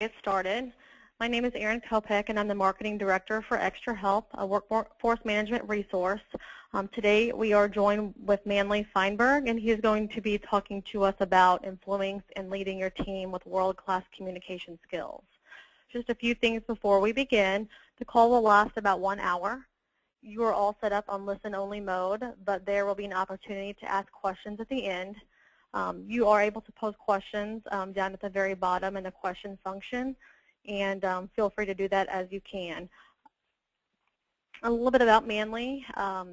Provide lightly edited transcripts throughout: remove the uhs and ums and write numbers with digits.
Get started. My name is Erin Kopek, and I'm the Marketing Director for Extra Help, a workforce management resource. Today we are joined with Manley Feinberg, and he is going to be talking to us about influencing and leading your team with world-class communication skills. Just a few things before we begin. The call will last about 1 hour. You are all set up on listen-only mode, but there will be an opportunity to ask questions at the end. You are able to pose questions down at the very bottom in the question function, and feel free to do that as you can. A little bit about Manley. Are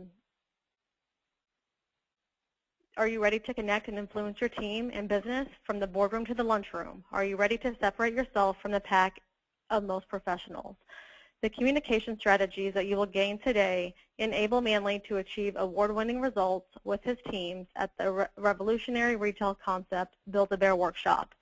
you ready to connect and influence your team and business from the boardroom to the lunchroom? Are you ready to separate yourself from the pack of most professionals? The communication strategies that you will gain today enable Manley to achieve award-winning results with his teams at the revolutionary retail concept Build-A-Bear Workshop.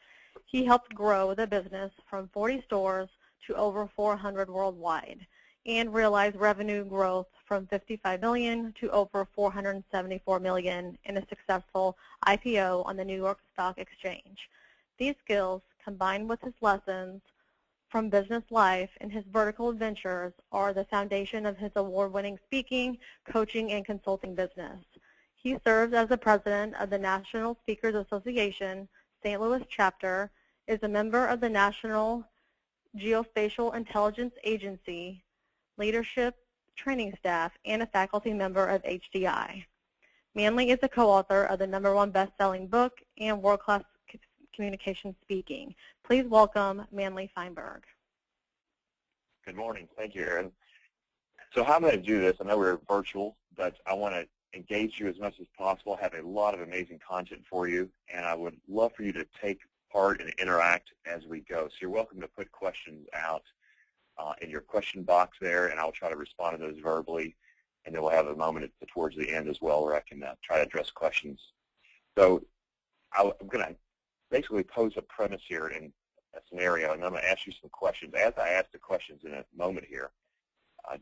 He helped grow the business from 40 stores to over 400 worldwide and realized revenue growth from $55 million to over $474 million in a successful IPO on the New York Stock Exchange. These skills, combined with his lessons from business life and his vertical adventures, are the foundation of his award-winning speaking, coaching, and consulting business. He serves as the president of the National Speakers Association, St. Louis chapter, is a member of the National Geospatial Intelligence Agency, leadership training staff, and a faculty member of HDI. Manley is a co-author of the #1 best-selling book and world-class communication speaking. Please welcome Manley Feinberg. Good morning. Thank you, Erin. So how I'm going to do this, I know we're virtual, but I want to engage you as much as possible, have a lot of amazing content for you, and I would love for you to take part and interact as we go. So you're welcome to put questions out in your question box there, and I'll try to respond to those verbally, and then we'll have a moment towards the end as well where I can try to address questions. So I'm going to basically pose a premise here in a scenario, and I'm going to ask you some questions. As I ask the questions in a moment here,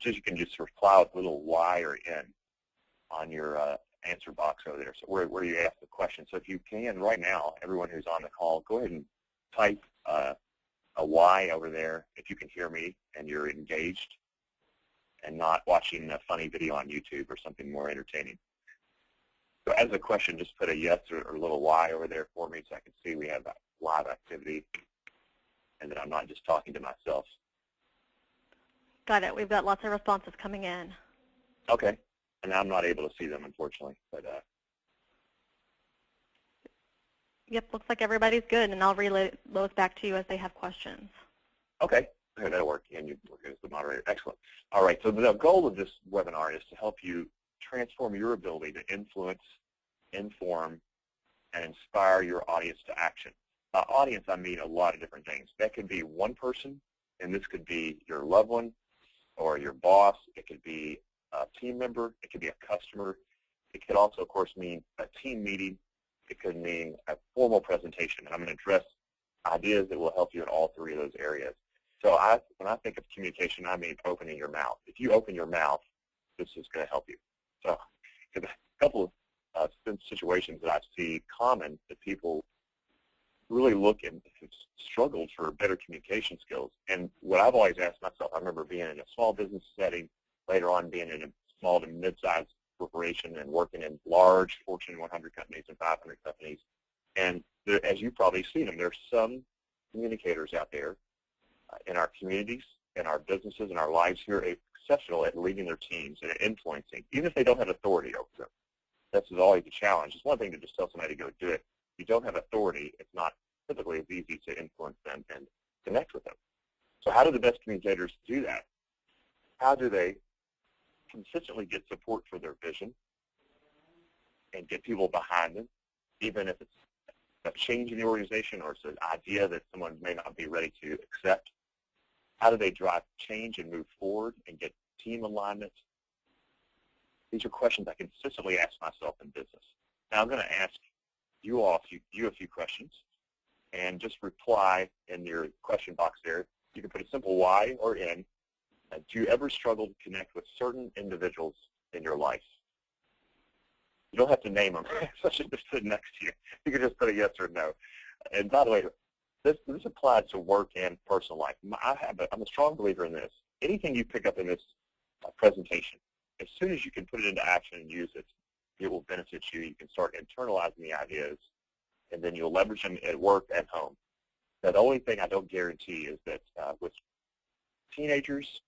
you can just reply with a little Y or N on your answer box over there, so where you ask the question. So if you can right now, everyone who's on the call, go ahead and type a Y over there if you can hear me and you're engaged and not watching a funny video on YouTube or something more entertaining. So as a question, just put a yes or a little Y over there for me so I can see we have live activity and that I'm not just talking to myself. Got it. We've got lots of responses coming in. Okay. And I'm not able to see them, unfortunately. But Yep, looks like everybody's good, and I'll relay those back to you as they have questions. Okay. That'll work. And you work as the moderator. Excellent. All right. So the goal of this webinar is to help you transform your ability to influence, inform, and inspire your audience to action. By audience, I mean a lot of different things. That could be one person, and this could be your loved one or your boss. It could be a team member. It could be a customer. It could also, of course, mean a team meeting. It could mean a formal presentation. And I'm going to address ideas that will help you in all three of those areas. So when I think of communication, I mean opening your mouth. If you open your mouth, this is going to help you. So a couple of situations that I see common that people really look and have struggled for better communication skills. And what I've always asked myself, I remember being in a small business setting, later on being in a small to mid-sized corporation and working in large Fortune 100 companies and 500 companies. And there, as you've probably seen them, there's some communicators out there in our communities, in our businesses, in our lives here, exceptional at leading their teams and influencing, even if they don't have authority over them. This is always a challenge. It's one thing to just tell somebody to go do it. If you don't have authority, it's not typically as easy to influence them and connect with them. So how do the best communicators do that? How do they consistently get support for their vision and get people behind them, even if it's a change in the organization or it's an idea that someone may not be ready to accept? How do they drive change and move forward and get team alignment? These are questions I consistently ask myself in business. Now I'm going to ask you all a few questions, and just reply in your question box there. You can put a simple Y or N. Do you ever struggle to connect with certain individuals in your life? You don't have to name them, especially if they're sitting next to you. You can just put a yes or no. And by the way, This applies to work and personal life. I'm a strong believer in this. Anything you pick up in this presentation, as soon as you can put it into action and use it, it will benefit you. You can start internalizing the ideas, and then you'll leverage them at work and home. Now, the only thing I don't guarantee is that with teenagers,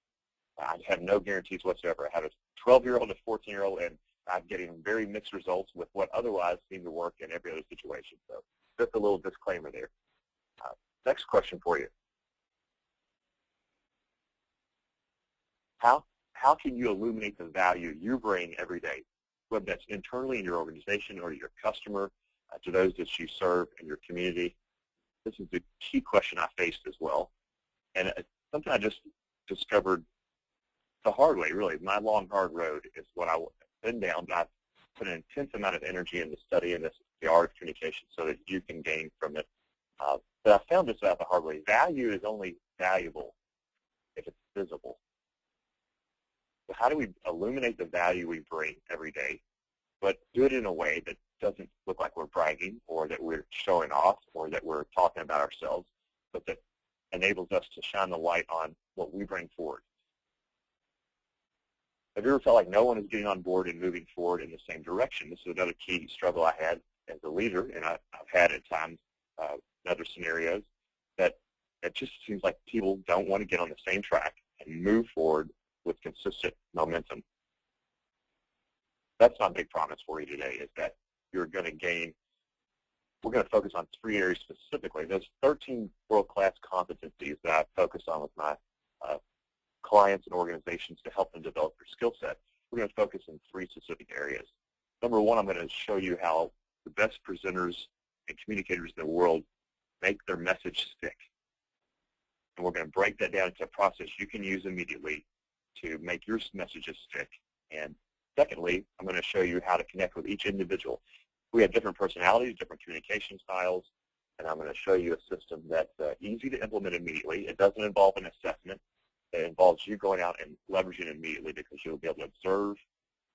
I have no guarantees whatsoever. I have a 12-year-old, a 14-year-old, and I'm getting very mixed results with what otherwise seem to work in every other situation. So just a little disclaimer there. Next question for you. How can you illuminate the value you bring every day, whether that's internally in your organization or your customer, to those that you serve in your community? This is the key question I faced as well. And something I just discovered the hard way, really. My long, hard road is what I've been down, but I've put an intense amount of energy into studying the art of communication so that you can gain from it. But I found this out the hard way. Value is only valuable if it's visible. So how do we illuminate the value we bring every day, but do it in a way that doesn't look like we're bragging or that we're showing off or that we're talking about ourselves, but that enables us to shine the light on what we bring forward? Have you ever felt like no one is getting on board and moving forward in the same direction? This is another key struggle I had as a leader, and I've had at times in other scenarios, that it just seems like people don't want to get on the same track and move forward with consistent momentum. That's my big promise for you today, is that you're going to gain. We're going to focus on 3 areas specifically. There's 13 world-class competencies that I focus on with my clients and organizations to help them develop their skill set. We're going to focus in 3 specific areas. Number 1, I'm going to show you how the best presenters and communicators in the world make their message stick. And we're going to break that down into a process you can use immediately to make your messages stick. And secondly, I'm going to show you how to connect with each individual. We have different personalities, different communication styles, and I'm going to show you a system that's easy to implement immediately. It doesn't involve an assessment. It involves you going out and leveraging it immediately, because you'll be able to observe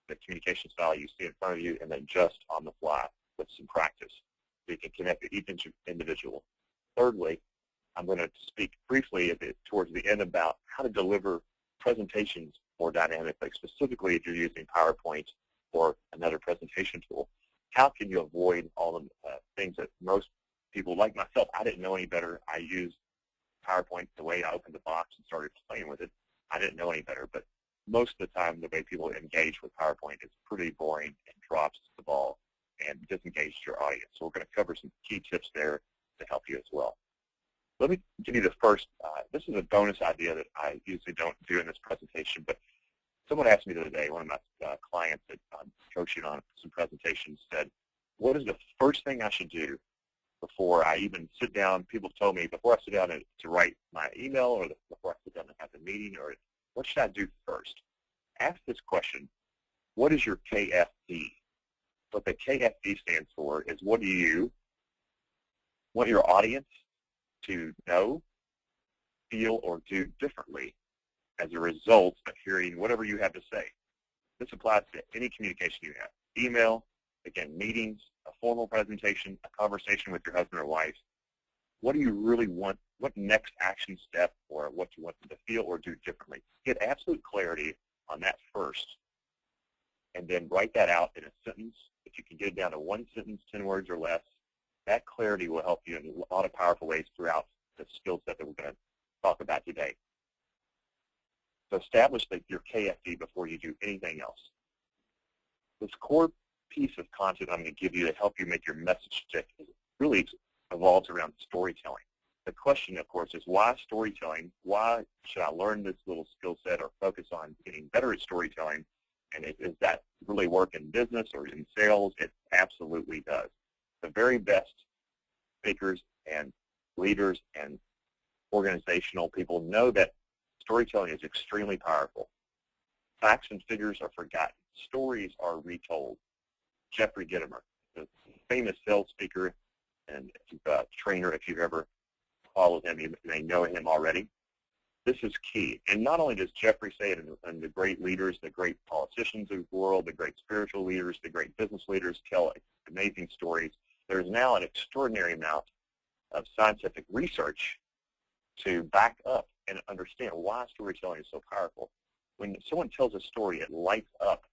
the communication style you see in front of you and then adjust on the fly with some practice, so you can connect with each individual. Thirdly, I'm going to speak briefly towards the end about how to deliver presentations more dynamically, specifically if you're using PowerPoint or another presentation tool. How can you avoid all the things that most people, like myself, I didn't know any better. I used PowerPoint the way I opened the box and started playing with it. I didn't know any better, but most of the time the way people engage with PowerPoint is pretty boring and drops the ball and disengages your audience. So we're going to cover some key tips there to help you as well. Let me give you the first. This is a bonus idea that I usually don't do in this presentation, but someone asked me the other day, one of my clients that I'm coaching on some presentations, said, what is the first thing I should do before I even sit down? People told me before I sit down to write my email, or before I sit down to have the meeting, or what should I do first? Ask this question: what is your KFD? What the KFD stands for is, what do you want your audience to know, feel, or do differently as a result of hearing whatever you have to say? This applies to any communication you have. Email, again, meetings, a formal presentation, a conversation with your husband or wife. What do you really want? What next action step, or what you want them to feel or do differently? Get absolute clarity on that first, and then write that out in a sentence. If you can get it down to 1 sentence, 10 words or less, that clarity will help you in a lot of powerful ways throughout the skill set that we're going to talk about today. So establish your KFD before you do anything else. This core piece of content I'm going to give you to help you make your message stick really evolves around storytelling. The question, of course, is why storytelling? Why should I learn this little skill set or focus on getting better at storytelling? And does that really work in business or in sales? It absolutely does. The very best speakers and leaders and organizational people know that storytelling is extremely powerful. Facts and figures are forgotten. Stories are retold. Jeffrey Gitomer, the famous sales speaker and trainer, if you've ever followed him, you may know him already. This is key. And not only does Jeffrey say it, and the great leaders, the great politicians of the world, the great spiritual leaders, the great business leaders tell amazing stories. There's now an extraordinary amount of scientific research to back up and understand why storytelling is so powerful. When someone tells a story, it lights up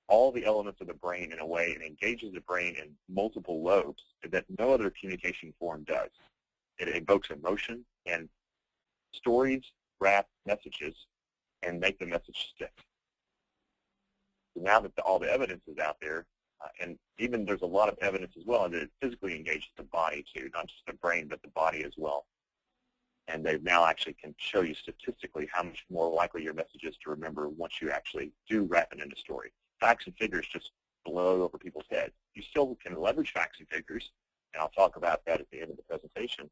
all the elements of the brain in a way and engages the brain in multiple lobes that no other communication form does. It evokes emotion, and stories wrap messages and make the message stick. So now that all the evidence is out there, and even there's a lot of evidence as well that it physically engages the body too, not just the brain, but the body as well. And they now actually can show you statistically how much more likely your message is to remember once you actually do wrap it into story. Facts and figures just blow over people's heads. You still can leverage facts and figures, and I'll talk about that at the end of the presentation,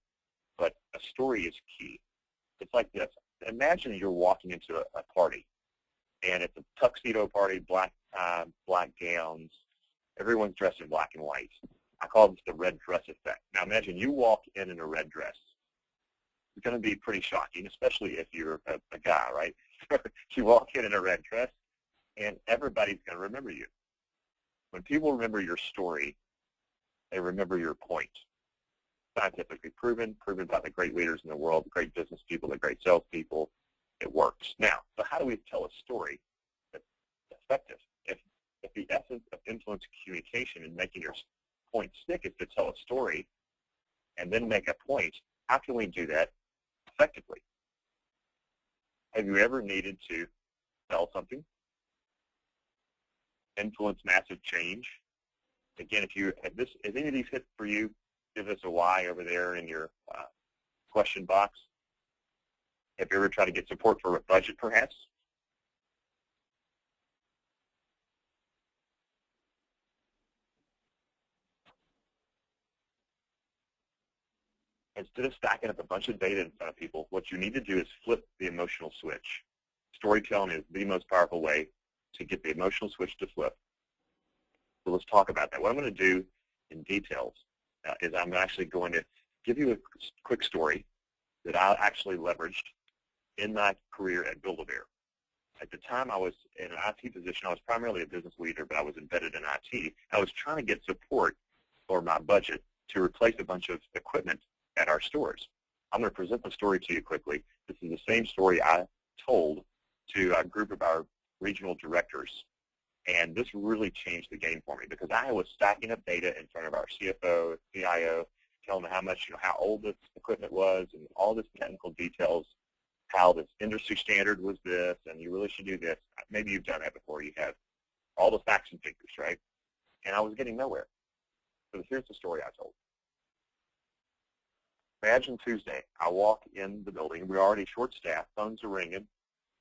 but a story is key. It's like this. Imagine you're walking into a party, and it's a tuxedo party, black tie, black gowns. Everyone's dressed in black and white. I call this the red dress effect. Now imagine you walk in a red dress. It's going to be pretty shocking, especially if you're a guy, right? You walk in a red dress, and everybody's going to remember you. When people remember your story, they remember your point. Scientifically proven by the great leaders in the world, the great business people, the great salespeople. It works. Now, so how do we tell a story that's effective? If the essence of influence communication and making your point stick is to tell a story and then make a point, how can we do that effectively? Have you ever needed to sell something, influence massive change? Again, if any of these hit for you, give us a Y over there in your question box. Have you ever tried to get support for a budget, perhaps? Instead of stacking up a bunch of data in front of people, what you need to do is flip the emotional switch. Storytelling is the most powerful way to get the emotional switch to flip. So let's talk about that. What I'm going to do in details is I'm actually going to give you a quick story that I actually leveraged in my career at Build-A-Bear. At the time I was in an IT position. I was primarily a business leader, but I was embedded in IT. I was trying to get support for my budget to replace a bunch of equipment at our stores. I'm going to present the story to you quickly. This is the same story I told to a group of our regional directors, and this really changed the game for me because I was stacking up data in front of our CFO, CIO, telling them how much, how old this equipment was and all this technical details, how this industry standard was this, and you really should do this. Maybe you've done that before. You have all the facts and figures, right? And I was getting nowhere. So here's the story I told. Imagine Tuesday, I walk in the building. We're already short-staffed. Phones are ringing. And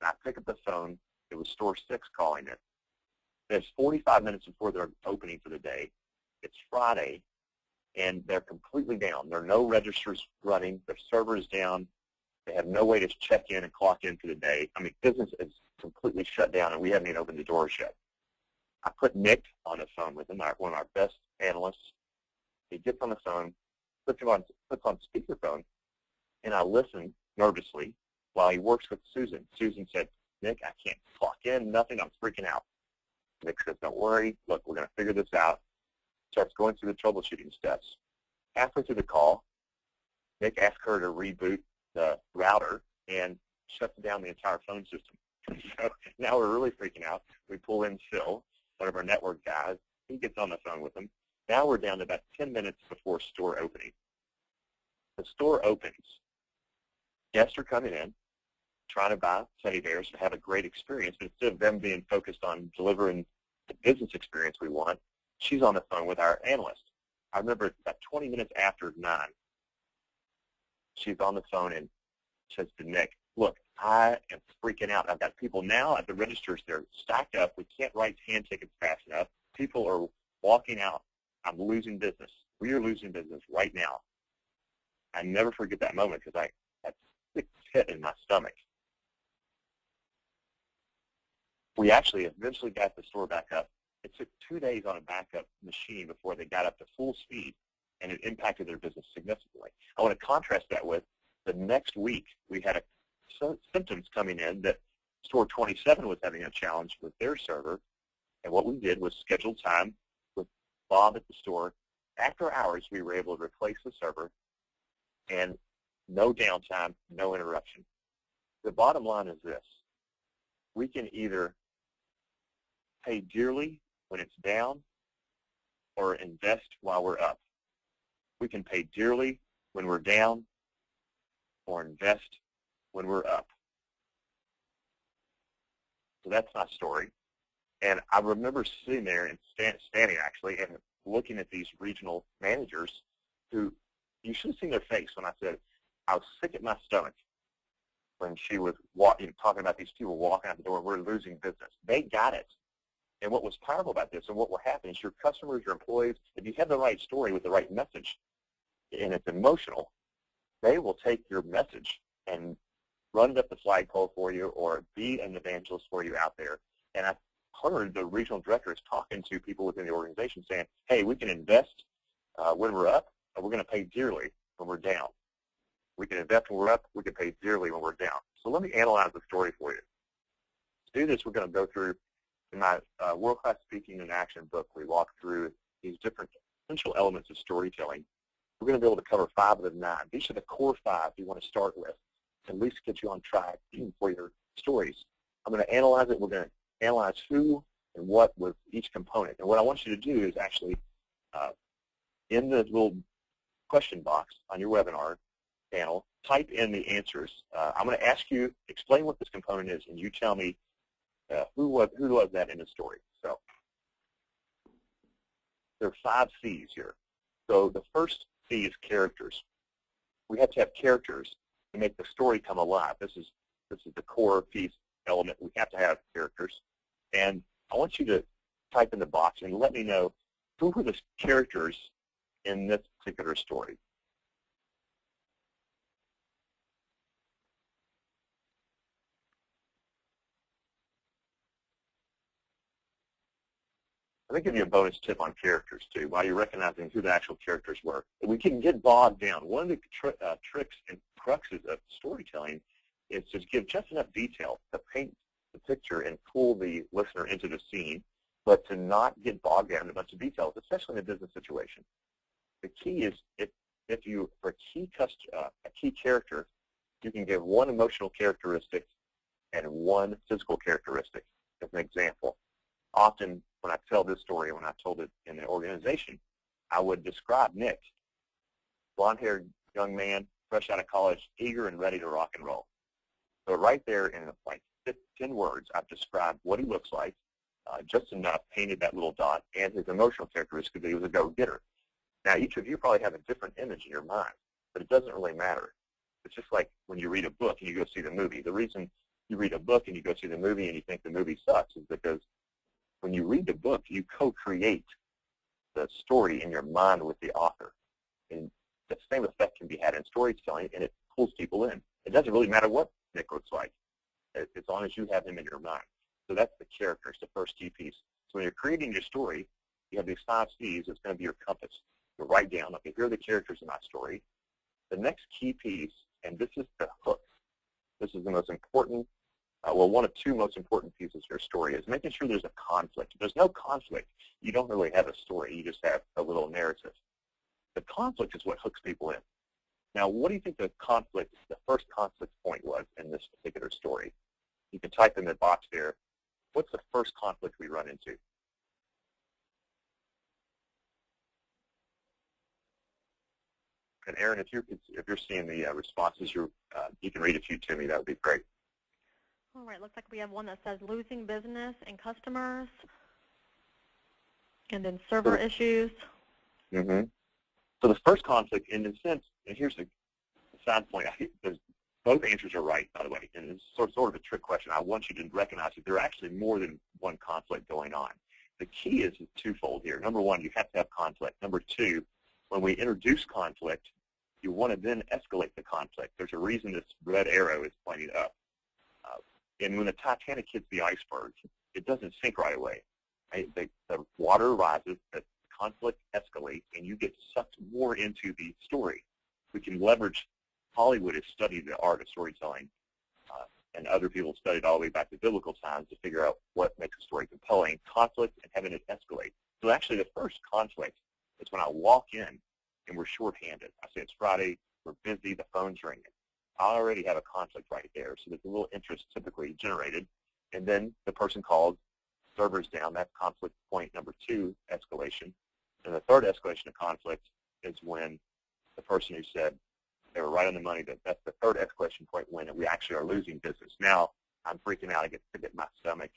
I pick up the phone. It was store 6 calling it. It's 45 minutes before they're opening for the day. It's Friday, and they're completely down. There are no registers running. Their server is down. They have no way to check in and clock in for the day. I mean, business is completely shut down, and we haven't even opened the doors yet. I put Nick on the phone with him, one of our best analysts. He gets on the phone, puts on speakerphone, and I listen nervously while he works with Susan. Susan said, "Nick, I can't clock in, nothing. I'm freaking out." Nick says, "Don't worry. Look, we're going to figure this out." Starts going through the troubleshooting steps. Halfway through the call, Nick asked her to reboot the router and shuts down the entire phone system. So now we're really freaking out. We pull in Phil, one of our network guys. He gets on the phone with them. Now we're down to about 10 minutes before store opening. The store opens. Guests are coming in, trying to buy teddy bears and have a great experience. But instead of them being focused on delivering the business experience we want, she's on the phone with our analyst. I remember about 20 minutes after 9, she's on the phone and says to Nick, "Look, I am freaking out. I've got people now at the registers. They're stacked up. We can't write hand tickets fast enough. People are walking out. I'm losing business. We are losing business right now." I never forget that moment because I had a sick pit in my stomach. We actually eventually got the store back up. It took 2 days on a backup machine before they got up to full speed, and it impacted their business significantly. I want to contrast that with the next week we had symptoms coming in that store 27 was having a challenge with their server, and what we did was schedule time with Bob at the store. After hours, we were able to replace the server, and no downtime, no interruption. The bottom line is this. We can either pay dearly when it's down or invest while we're up. We can pay dearly when we're down or invest when we're up. So that's my story. And I remember sitting there and standing actually and looking at these regional managers who, you should have seen their face when I said, I was sick at my stomach when she was talking about these people walking out the door, we're losing business. They got it. And what was powerful about this and what will happen is your customers, your employees, if you have the right story with the right message and it's emotional, they will take your message and run it up the flagpole for you or be an evangelist for you out there. And I heard the regional directors talking to people within the organization saying, hey, we can invest when we're up, or we're going to pay dearly when we're down. We can invest when we're up, we can pay dearly when we're down. So let me analyze the story for you. To do this, we're going to go through, in my World-Class Speaking in Action book, we walk through these different essential elements of storytelling. We're going to be able to cover 5 of the 9. These are the core 5 you want to start with to at least get you on track for your stories. I'm going to analyze it. We're going to analyze who and what was each component. And what I want you to do is actually, in the little question box on your webinar panel, type in the answers. I'm going to ask you, explain what this component is, and you tell me who was that in the story. So there are 5 C's here. So the first C is characters. We have to have characters to make the story come alive. This is the core piece element. We have to have characters. And I want you to type in the box and let me know who were the characters in this particular story. Let me give you a bonus tip on characters, too, while you're recognizing who the actual characters were. We can get bogged down. One of the tricks and cruxes of storytelling is to give just enough detail to paint the picture and pull the listener into the scene, but to not get bogged down in a bunch of details, especially in a business situation. The key is if you, for a key character, you can give one emotional characteristic and one physical characteristic. As an example, often when I tell this story, when I told it in the organization, I would describe Nick, blonde-haired young man, fresh out of college, eager and ready to rock and roll. So right there in like 10 words, I've described what he looks like, just enough, painted that little dot, and his emotional characteristic that he was a go-getter. Now, each of you probably have a different image in your mind, but it doesn't really matter. It's just like when you read a book and you go see the movie. The reason you read a book and you go see the movie and you think the movie sucks is because when you read the book, you co-create the story in your mind with the author. And the same effect can be had in storytelling, and it pulls people in. It doesn't really matter what Nick looks like, as long as you have him in your mind. So that's the character. It's the first key piece. So when you're creating your story, you have these 5 C's. It's going to be your compass. You write down, okay, here are the characters in my story. The next key piece, and this is the hook. This is the most important, well, one of 2 most important pieces of your story is making sure there's a conflict. If there's no conflict, you don't really have a story. You just have a little narrative. The conflict is what hooks people in. Now, what do you think the first conflict point was in this particular story? You can type in the box there. What's the first conflict we run into? And Aaron, if you're seeing the responses, you can read a few to me. That would be great. All right, looks like we have one that says losing business and customers, and then server issues. Mm-hmm. So the first conflict, in a sense, and here's the side point. Both answers are right, by the way, and it's sort of a trick question. I want you to recognize that there are actually more than one conflict going on. The key is twofold here. Number 1, you have to have conflict. Number 2, when we introduce conflict, you want to then escalate the conflict. There's a reason this red arrow is pointing up. And when the Titanic hits the iceberg, it doesn't sink right away. The water rises, the conflict escalates, and you get sucked more into the story. We can leverage, Hollywood has studied the art of storytelling, and other people studied all the way back to biblical times to figure out what makes a story compelling, conflict, and having it escalate. So actually the first conflict is when I walk in and we're shorthanded. I say it's Friday, we're busy, the phone's ringing. I already have a conflict right there, so there's a little interest typically generated, and then the person calls, server's down. That's conflict point number 2, escalation. And the third escalation of conflict is when the person who said they were right on the money, that's the third escalation point when we actually are losing business. Now I'm freaking out. I get sick at my stomach,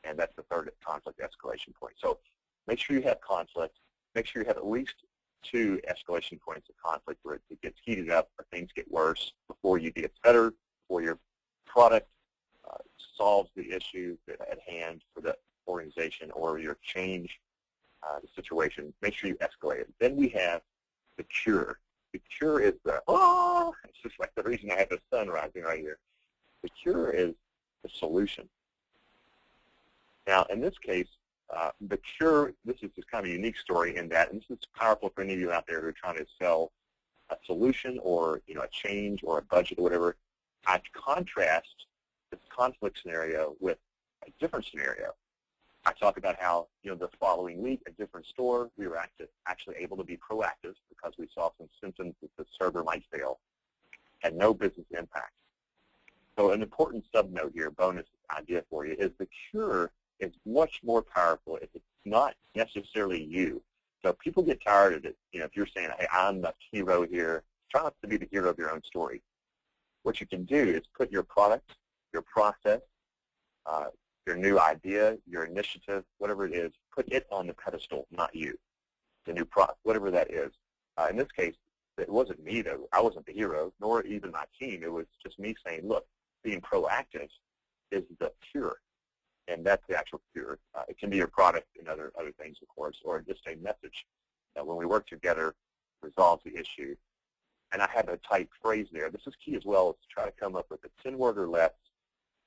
and that's the third conflict escalation point. So make sure you have conflict. Make sure you have at least 2 escalation points of conflict where it gets heated up or things get worse before you get better, before your product solves the issue at hand for the organization or your change the situation. Make sure you escalate it. Then we have the cure. The cure is it's just like the reason I have the sun rising right here. The cure is the solution. Now, in this case, the cure, this is just kind of a unique story in that, and this is powerful for any of you out there who are trying to sell a solution or a change or a budget or whatever. I contrast this conflict scenario with a different scenario. I talk about how, the following week, a different store, we were actually able to be proactive because we saw some symptoms that the server might fail, and no business impact. So an important sub-note here, bonus idea for you, is the cure is much more powerful if it's not necessarily you. So people get tired of it. If you're saying, hey, I'm the hero here, try not to be the hero of your own story. What you can do is put your product, your process, your new idea, your initiative, whatever it is, put it on the pedestal, not you. The new product, whatever that is. In this case, it wasn't me, though. I wasn't the hero, nor even my team. It was just me saying, look, being proactive is the cure, and that's the actual cure. It can be your product and other things, of course, or just a message that when we work together, resolves the issue. And I have a tight phrase there. This is key as well, is to try to come up with a 10-word or less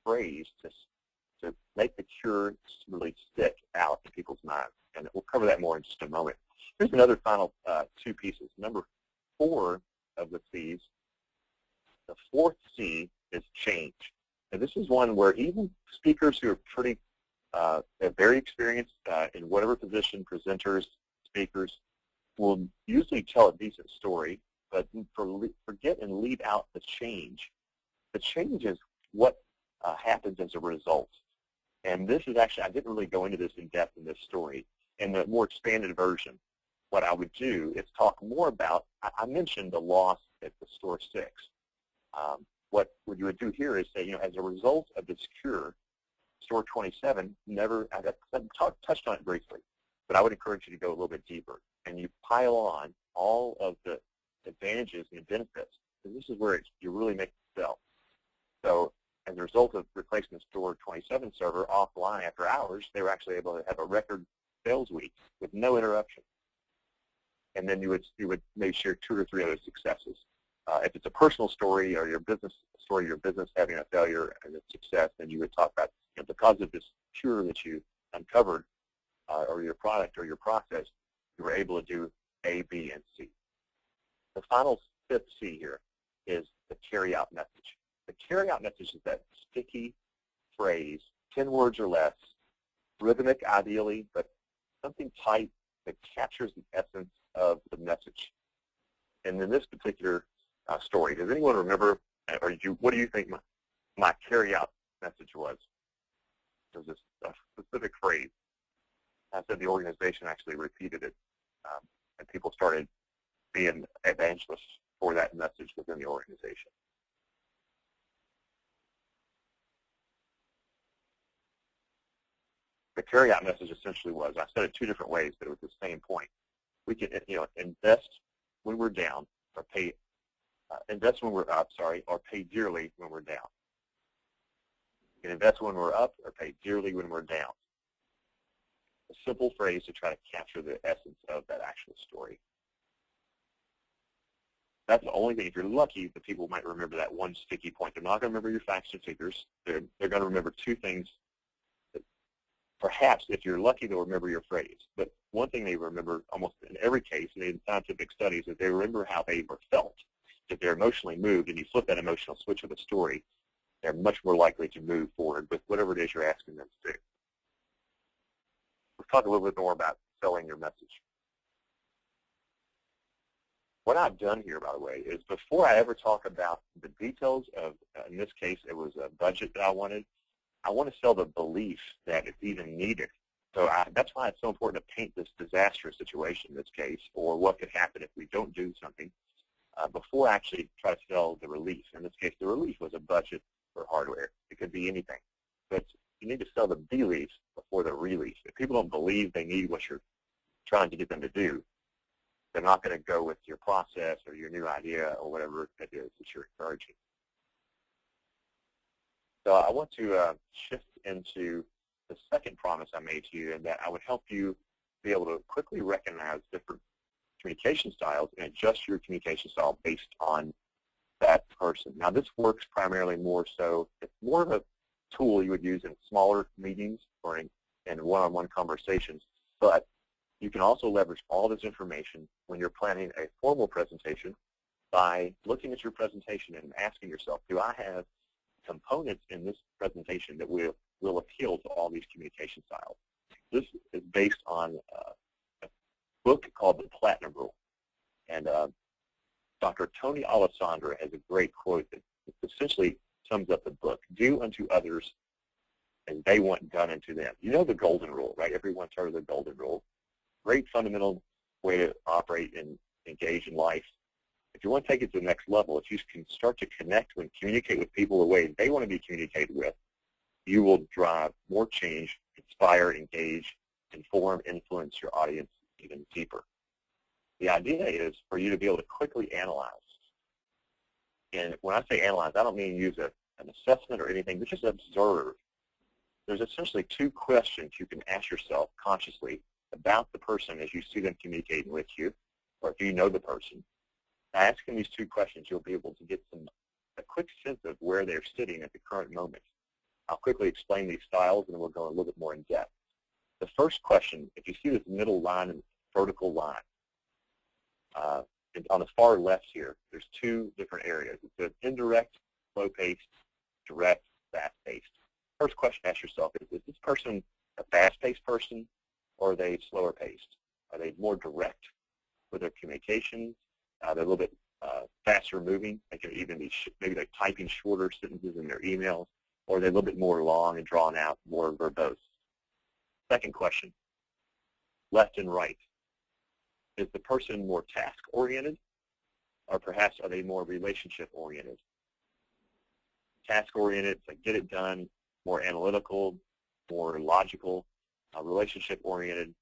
phrase to make the cure really stick out in people's minds. And we'll cover that more in just a moment. Here's another final 2 pieces. Number 4 of the C's, the 4th C is change. And this is one where even speakers who are pretty very experienced in whatever position, presenters, speakers, will usually tell a decent story, but forget and leave out the change. The change is what happens as a result. And this is actually, I didn't really go into this in depth in this story. In the more expanded version, what I would do is talk more about, I mentioned the loss at the store 6. What you would do here is say, as a result of this cure, store 27 never, I touched on it briefly, but I would encourage you to go a little bit deeper. And you pile on all of the advantages and benefits, because this is where you really make it sell. So as a result of replacing the store 27 server offline after hours, they were actually able to have a record sales week with no interruption. And then you would maybe share 2 or 3 other successes. If it's a personal story or your business story, your business having a failure and a success, then you would talk about, because of this cure that you uncovered, or your product or your process, you were able to do A, B, and C. The final 5th C here is the carry-out message. The carry-out message is that sticky phrase, 10 words or less, rhythmic ideally, but something tight that captures the essence of the message. And in this particular story, does anyone remember, or what do you think my carry-out message was? It was a specific phrase. I said the organization actually repeated it, and people started being evangelists for that message within the organization. The carry-out message essentially was, I said it 2 different ways, but it was the same point. We can, invest when we're down, or invest when we're up, or pay dearly when we're down. You can invest when we're up, or pay dearly when we're down. A simple phrase to try to capture the essence of that actual story. That's the only thing. If you're lucky, the people might remember that one sticky point. They're not going to remember your facts and figures. They're going to remember 2 things. Perhaps, if you're lucky, they'll remember your phrase. But one thing they remember almost in every case, and in scientific studies, is they remember how they were felt. If they're emotionally moved and you flip that emotional switch of the story, they're much more likely to move forward with whatever it is you're asking them to do. Let's talk a little bit more about selling your message. What I've done here, by the way, is before I ever talk about the details of, in this case, it was a budget that I want to sell the belief that it's even needed. So that's why it's so important to paint this disastrous situation in this case, or what could happen if we don't do something, before I actually try to sell the relief. In this case, the relief was a budget for hardware. It could be anything. But you need to sell the belief before the relief. If people don't believe they need what you're trying to get them to do, they're not going to go with your process or your new idea or whatever it is that you're encouraging. So I want to shift into the second promise I made to you, and that I would help you be able to quickly recognize different communication styles and adjust your communication style based on that person. Now, this works primarily more so, it's more of a tool you would use in smaller meetings or in one-on-one conversations, but you can also leverage all this information when you're planning a formal presentation by looking at your presentation and asking yourself, do I have components in this presentation that will appeal to all these communication styles? This is based on a book called The Platinum Rule. And Dr. Tony Alessandra has a great quote that essentially sums up the book. Do unto others as they want done unto them. You know the golden rule, right? Everyone's heard of the golden rule. Great fundamental way to operate and engage in life. If you want to take it to the next level, if you can start to connect and communicate with people the way they want to be communicated with, you will drive more change, inspire, engage, inform, influence your audience even deeper. The idea is for you to be able to quickly analyze. And when I say analyze, I don't mean use an assessment or anything, but just observe. There's essentially two questions you can ask yourself consciously about the person as you see them communicating with you, or if you know the person. By asking these two questions, you'll be able to get a quick sense of where they're sitting at the current moment. I'll quickly explain these styles, and then we'll go a little bit more in depth. The first question, if you see this middle line and vertical line, on the far left here, there's two different areas. It says indirect, slow-paced, direct, fast-paced. First question to ask yourself is this person a fast-paced person, or are they slower-paced? Are they more direct with their communications? They're a little bit faster moving. They can even be, maybe they're typing shorter sentences in their emails, or they're a little bit more long and drawn out, more verbose. Second question, left and right. Is the person more task-oriented, or perhaps are they more relationship-oriented? Task-oriented, it's like get it done, more analytical, more logical. Relationship-oriented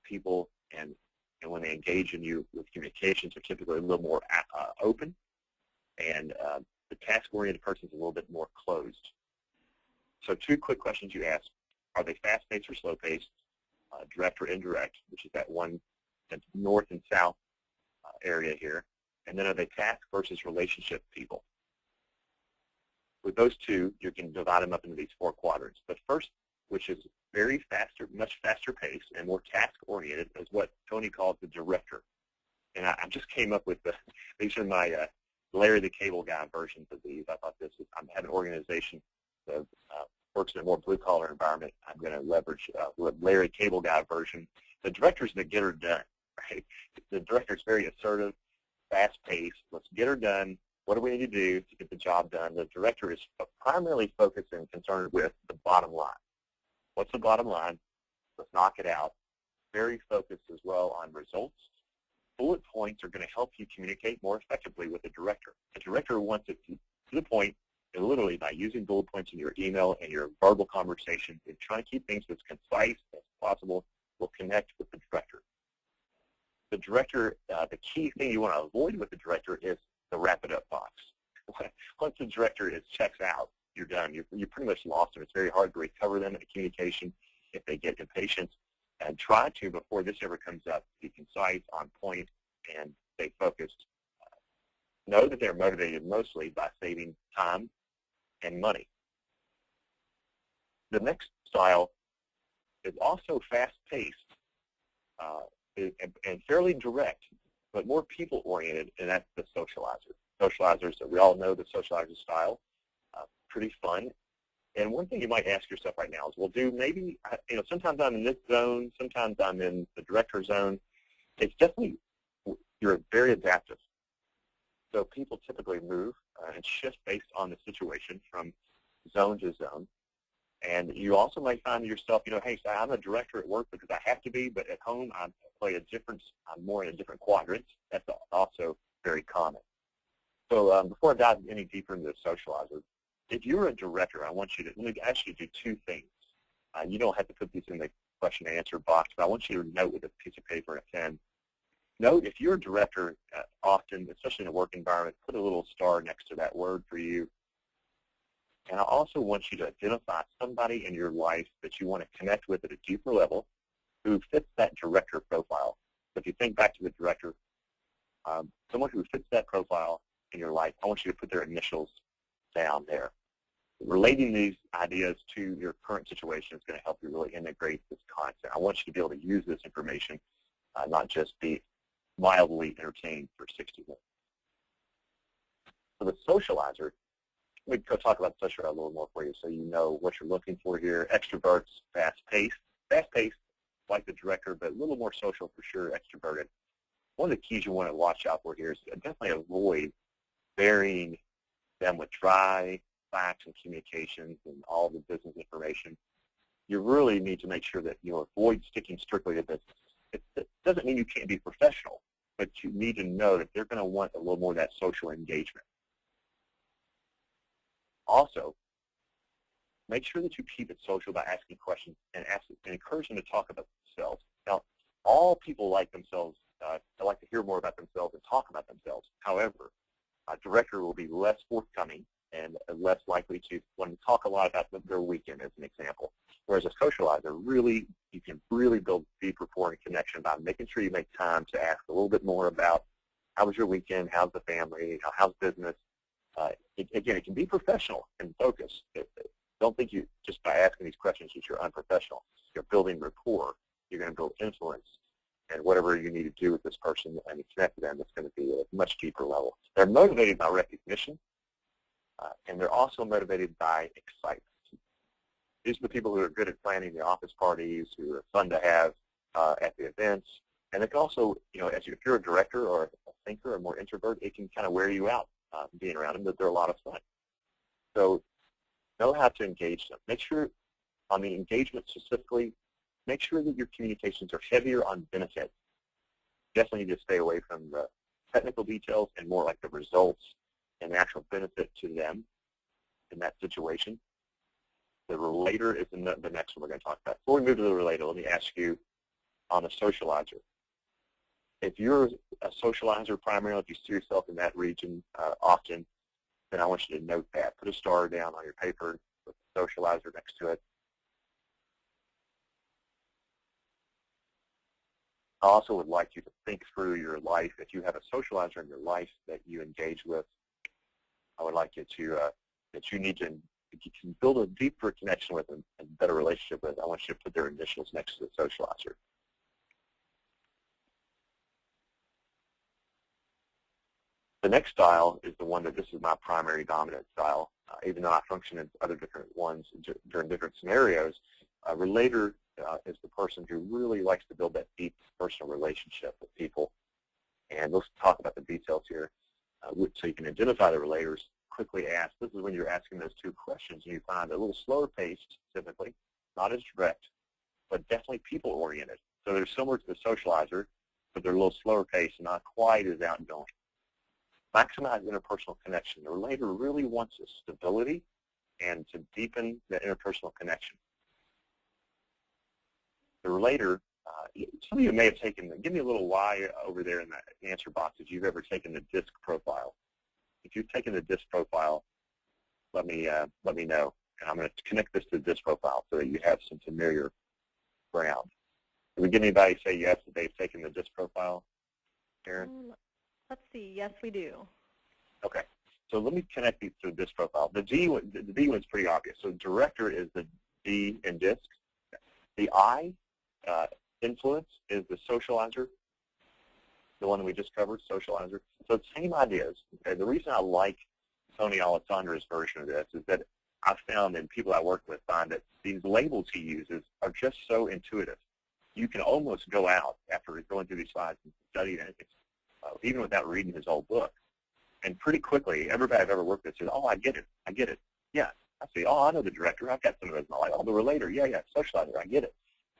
people, and when they engage in you with communications, are typically a little more open, and the task-oriented person is a little bit more closed. So two quick questions you ask: are they fast-paced or slow-paced, direct or indirect, which is that one that's north and south area here, and then are they task versus relationship people? With those two, you can divide them up into these four quadrants. The first, which is very faster, much faster paced and more task-oriented, is what Tony calls the director. And I just came up with these are my Larry the Cable Guy versions of these. I thought this is, I have an organization that works in a more blue-collar environment. I'm going to leverage the Larry Cable Guy version. The director's the get her done, right? The director's very assertive, fast-paced. Let's get her done. What do we need to do to get the job done? The director is primarily focused and concerned with the bottom line. What's the bottom line? Let's knock it out. Very focused as well on results. Bullet points are going to help you communicate more effectively with the director. The director wants it to the point, and literally by using bullet points in your email and your verbal conversation and trying to keep things as concise as possible will connect with the director. The director, the key thing you want to avoid with the director is the wrap it up box. Once the director checks out, you're done. You're pretty much lost them. It's very hard to recover them in a communication if they get impatient. And try to, before this ever comes up, be concise, on point, and stay focused. Know that they're motivated mostly by saving time and money. The next style is also fast-paced and fairly direct, but more people-oriented, and that's the socializer. Socializers, we all know the socializer style. Pretty fun. And one thing you might ask yourself right now is, well, maybe, sometimes I'm in this zone, sometimes I'm in the director zone. It's definitely, you're very adaptive. So people typically move and shift based on the situation from zone to zone. And you also might find yourself, hey, so I'm a director at work because I have to be, but at home I play a different, I'm more in a different quadrant. That's also very common. So before I dive any deeper into the socializer, if you're a director, let me ask you to do two things. You don't have to put these in the question and answer box, but I want you to note with a piece of paper and a pen. Note, if you're a director, often, especially in a work environment, put a little star next to that word for you. And I also want you to identify somebody in your life that you want to connect with at a deeper level who fits that director profile. So if you think back to the director, someone who fits that profile in your life, I want you to put their initials down there. Relating these ideas to your current situation is going to help you really integrate this content. I want you to be able to use this information, not just be mildly entertained for 60 minutes. So the socializer, we can go talk about the socializer a little more for you so you know what you're looking for here. Extroverts, fast-paced. Fast-paced, like the director, but a little more social for sure, extroverted. One of the keys you want to watch out for here is definitely avoid burying them with dry facts and communications and all the business information. You really need to make sure that you avoid sticking strictly to business. It doesn't mean you can't be professional, but you need to know that they're going to want a little more of that social engagement. Also, make sure that you keep it social by asking questions and encourage them to talk about themselves. Now, all people like themselves, they like to hear more about themselves and talk about themselves. However, a director will be less forthcoming and less likely to want to talk a lot about their weekend, as an example. Whereas a socializer, you can really build deep rapport and connection by making sure you make time to ask a little bit more about how was your weekend, how's the family, how's business. Again, it can be professional and focused. Don't think you, just by asking these questions, that you're unprofessional. You're building rapport. You're going to build influence. And whatever you need to do with this person and connect with them, it's going to be at a much deeper level. They're motivated by recognition, and they're also motivated by excitement. These are the people who are good at planning the office parties, who are fun to have at the events. And it can also, if you're a director or a thinker or more introvert, it can kind of wear you out being around them, but they're a lot of fun. So know how to engage them. Make sure, on the engagement specifically, make sure that your communications are heavier on benefits. Definitely need to stay away from the technical details and more like the results and the actual benefit to them in that situation. The relator is the next one we're going to talk about. Before we move to the relator, let me ask you on the socializer. If you're a socializer primarily, if you see yourself in that region often, then I want you to note that. Put a star down on your paper with the socializer next to it. I also would like you to think through your life. If you have a socializer in your life that you engage with, I would like you to, that you need to, if you can build a deeper connection with them and a better relationship with, I want you to put their initials next to the socializer. The next style is the one that this is my primary dominant style. Even though I function in other different ones during different scenarios, a relator is the person who really likes to build that deep personal relationship with people. And let's talk about the details here. So you can identify the relators, quickly ask. This is when you're asking those two questions and you find a little slower paced, typically, not as direct, but definitely people-oriented. So they're similar to the socializer, but they're a little slower paced and not quite as outgoing. Maximize interpersonal connection. The relator really wants a stability and to deepen the interpersonal connection. The relator, some of you may have taken, give me a little Y over there in the answer box if you've ever taken the DISC profile. If you've taken the DISC profile, let me know. And I'm going to connect this to the DISC profile so that you have some familiar ground. Did we get anybody say yes that they've taken the DISC profile, Karen? Let's see. Yes, we do. Okay. So let me connect these to this profile. The D one's pretty obvious. So director is the D in DISC. The I, influence, is the socializer, the one that we just covered, socializer. So same ideas. Okay? The reason I like Tony Alessandra's version of this is that I've found, and people I work with find that these labels he uses are just so intuitive. You can almost go out after going through these slides and study it, even without reading his whole book. And pretty quickly, everybody I've ever worked with says, oh, I get it. I get it. Yeah. I see, oh, I know the director. I've got some of those in my life. Oh, the relator. Yeah, yeah. Socializer. I get it.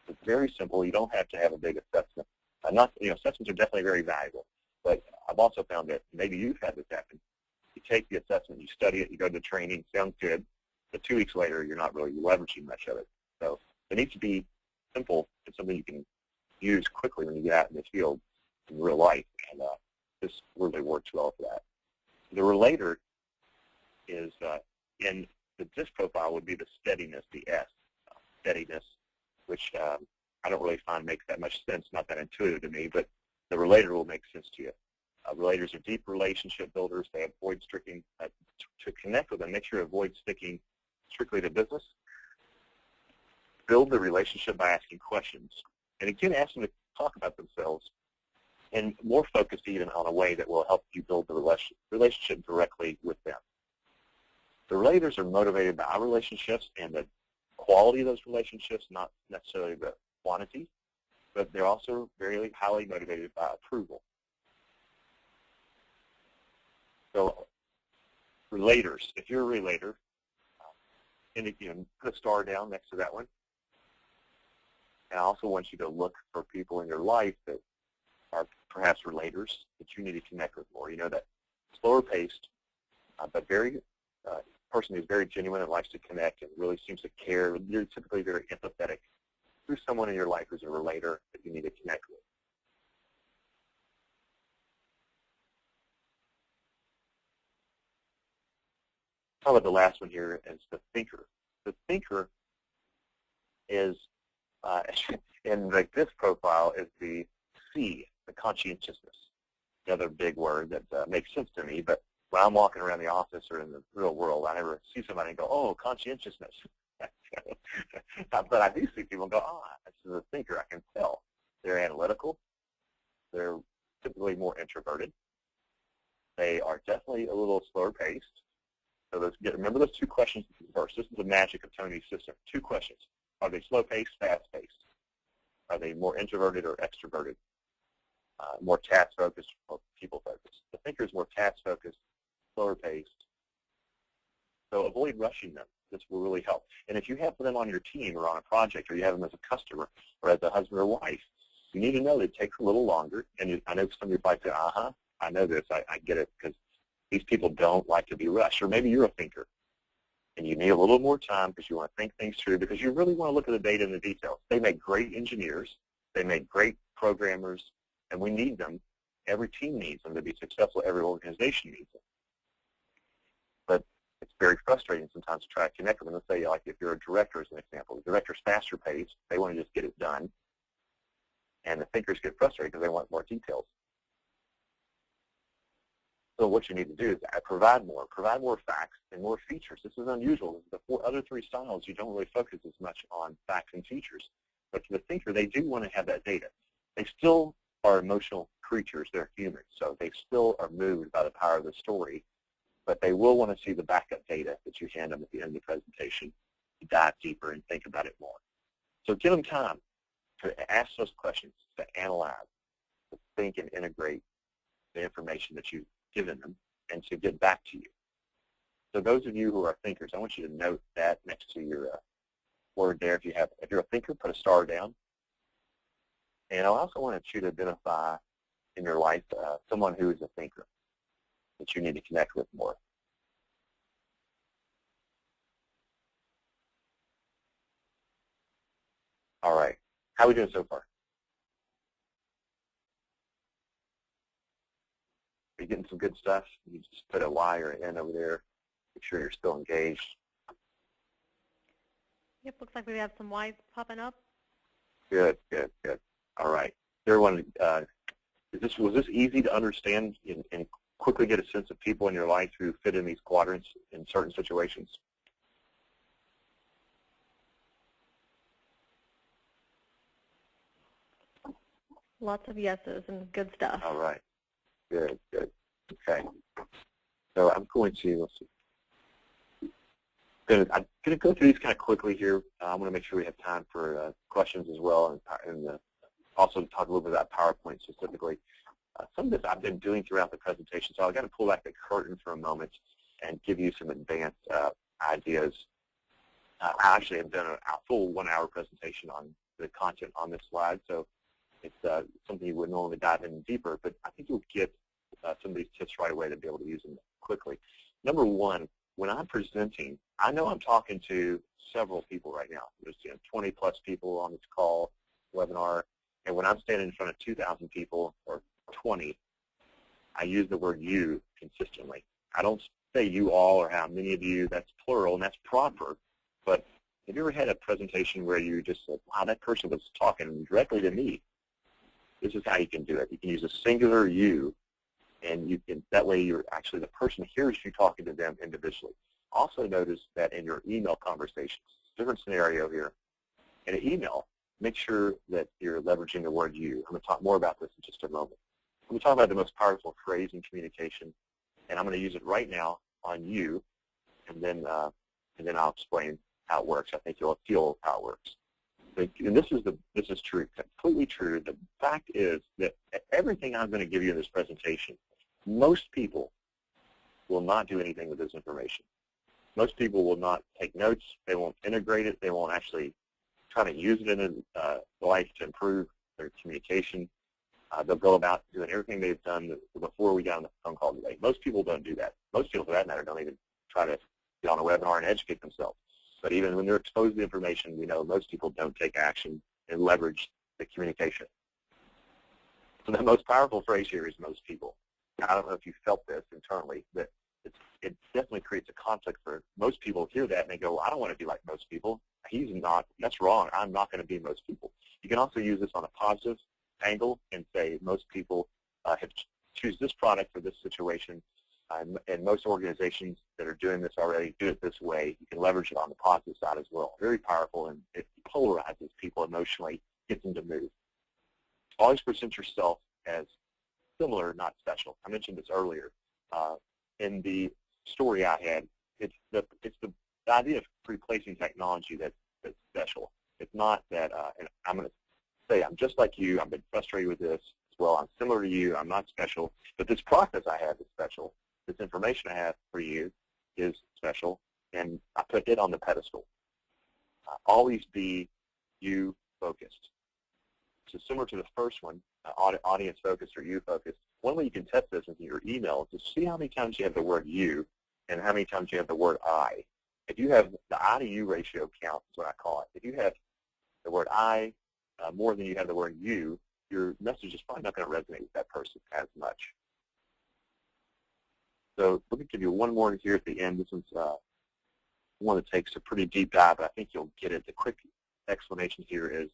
It's very simple. You don't have to have a big assessment. Assessments are definitely very valuable. But I've also found that maybe you've had this happen. You take the assessment, you study it, you go to the training, sounds good. But 2 weeks later, you're not really leveraging much of it. So it needs to be simple. It's something you can use quickly when you get out in the field in real life. And this really works well for that. The relator is in the DISC profile would be the steadiness, the S, steadiness, which I don't really find makes that much sense, not that intuitive to me, but the relator will make sense to you. Relators are deep relationship builders. They avoid sticking, to connect with them, make sure you avoid sticking strictly to business. Build the relationship by asking questions. And again, ask them to talk about themselves and more focused even on a way that will help you build the relationship directly with them. The relators are motivated by our relationships and the quality of those relationships, not necessarily the quantity, but they're also very highly motivated by approval. So relators, if you're a relator, put a star down next to that one. And I also want you to look for people in your life that are perhaps relators that you need to connect with more. You know, that slower paced, but very person who's very genuine and likes to connect and really seems to care. You're typically very empathetic. There's someone in your life who's a relator that you need to connect with. How about the last one here is the thinker. The thinker is, in this profile, is the C, the conscientiousness. The other big word that makes sense to me, but when I'm walking around the office or in the real world, I never see somebody and go, oh, conscientiousness. But I do see people go, oh, this is a thinker. I can tell. They're analytical. They're typically more introverted. They are definitely a little slower paced. So remember those 2 questions first. This is the magic of Tony's system. 2 questions. Are they slow paced, fast paced? Are they more introverted or extroverted? More task focused or people focused? The thinker is more task focused, slower paced. So avoid rushing them. This will really help. And if you have them on your team or on a project, or you have them as a customer or as a husband or wife, you need to know that it takes a little longer. And I know some of you might say, I know this. I get it, because these people don't like to be rushed. Or maybe you're a thinker, and you need a little more time because you want to think things through, because you really want to look at the data and the details. They make great engineers. They make great programmers, and we need them. Every team needs them to be successful. Every organization needs them. But it's very frustrating sometimes to try to connect with them. Let's say, like, if you're a director, as an example, the director's faster paced. They want to just get it done. And the thinkers get frustrated because they want more details. So what you need to do is provide more facts and more features. This is unusual. The other 3 styles, you don't really focus as much on facts and features. But for the thinker, they do want to have that data. They still are emotional creatures. They're human. So they still are moved by the power of the story. But they will want to see the backup data that you hand them at the end of the presentation to dive deeper and think about it more. So give them time to ask those questions, to analyze, to think and integrate the information that you've given them, and to get back to you. So those of you who are thinkers, I want you to note that next to your word there. If you're a thinker, put a star down. And I also wanted you to identify in your life someone who is a thinker that you need to connect with more. All right. How are we doing so far? Are you getting some good stuff? You just put a Y or an N over there. Make sure you're still engaged. Yep, looks like we have some Ys popping up. Good, good, good. All right. Everyone, was this easy to understand and quickly get a sense of people in your life who fit in these quadrants in certain situations? Lots of yeses and good stuff. All right. Good, good. Okay. So I'm going to, let's see. I'm going to go through these kind of quickly here. I want to make sure we have time for questions as well, and also talk a little bit about PowerPoint specifically. Some of this I've been doing throughout the presentation, so I've got to pull back the curtain for a moment and give you some advanced ideas. I actually have done a full 1 hour presentation on the content on this slide, so it's something you would normally dive in deeper, but I think you'll get some of these tips right away to be able to use them quickly. Number one, when I'm presenting, I know I'm talking to several people right now. There's 20 plus people on this call, webinar, and when I'm standing in front of 2,000 people or 20, I use the word you consistently. I don't say you all or how many of you, that's plural and that's proper, but have you ever had a presentation where you just said, wow, that person was talking directly to me? This is how you can do it. You can use a singular you, and you can, that way you're actually, the person hears you talking to them individually. Also notice that in your email conversations, different scenario here. In an email, make sure that you're leveraging the word you. I'm going to talk more about this in just a moment. I'm going to talk about the most powerful phrase in communication, and I'm going to use it right now on you, and then I'll explain how it works. I think you'll feel how it works. And this is true, completely true. The fact is that everything I'm going to give you in this presentation, most people will not do anything with this information. Most people will not take notes. They won't integrate it. They won't actually try to use it in life to improve their communication. They'll go about doing everything they've done before we got on the phone call today. Most people don't do that. Most people, for that matter, don't even try to get on a webinar and educate themselves. But even when they're exposed to the information, we know most people don't take action and leverage the communication. So the most powerful phrase here is most people. I don't know if you felt this internally, but it definitely creates a conflict for most people. Hear that and they go, well, I don't want to be like most people. He's not. That's wrong. I'm not going to be most people. You can also use this on a positive angle and say most people have choose this product for this situation. And most organizations that are doing this already do it this way. You can leverage it on the positive side as well. Very powerful, and it polarizes people emotionally, gets them to move. Always present yourself as similar, not special. I mentioned this earlier. In the story I had, it's the idea of replacing technology that's special. It's not that, and I'm going to say I'm just like you. I've been frustrated with this as well. I'm similar to you. I'm not special. But this process I have is special. This information I have for you is special, and I put it on the pedestal. Always be you-focused. So similar to the first one, audience-focused or you-focused, one way you can test this in your email is to see how many times you have the word you and how many times you have the word I. If you have the I to you ratio count is what I call it. If you have the word I more than you have the word you, your message is probably not going to resonate with that person as much. So let me give you one more here at the end. This is one that takes a pretty deep dive, but I think you'll get it. The quick explanation here is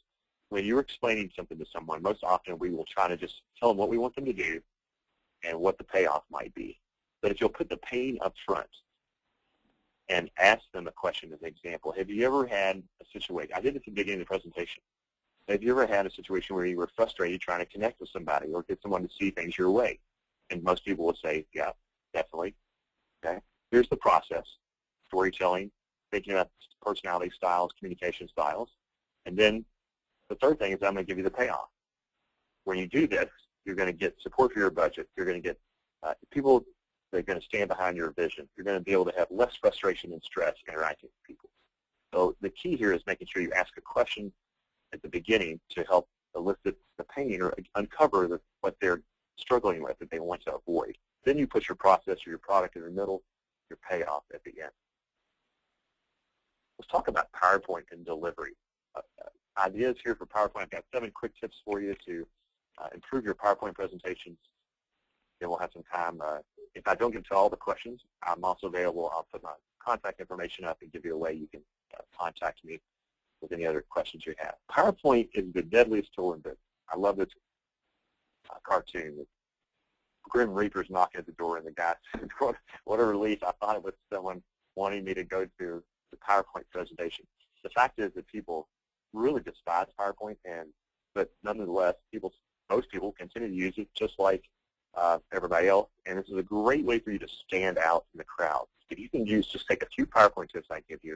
when you're explaining something to someone, most often we will try to just tell them what we want them to do and what the payoff might be. But if you'll put the pain up front and ask them a question as an example, have you ever had a situation, I did this at the beginning of the presentation, have you ever had a situation where you were frustrated trying to connect with somebody or get someone to see things your way? And most people would say, yeah, definitely. Okay. Here's the process: storytelling, thinking about personality styles, communication styles. And then the third thing is I'm going to give you the payoff. When you do this, you're going to get support for your budget. You're going to get people that are going to stand behind your vision. You're going to be able to have less frustration and stress interacting with people. So the key here is making sure you ask a question at the beginning to help elicit the pain or uncover what they're struggling with that they want to avoid. Then you put your process or your product in the middle, your payoff at the end. Let's talk about PowerPoint and delivery. Ideas here for PowerPoint. I've got 7 quick tips for you to improve your PowerPoint presentations. Then we'll have some time. If I don't get to all the questions, I'm also available. I'll put my contact information up and give you a way you can contact me with any other questions you have. PowerPoint is the deadliest tool in business. I love this cartoon. Grim Reaper's knocking at the door, and the guy said, what a relief. I thought it was someone wanting me to go to the PowerPoint presentation. The fact is that people really despise PowerPoint, but nonetheless, most people continue to use it just like everybody else, and this is a great way for you to stand out in the crowd. If you can just take a few PowerPoint tips I give you,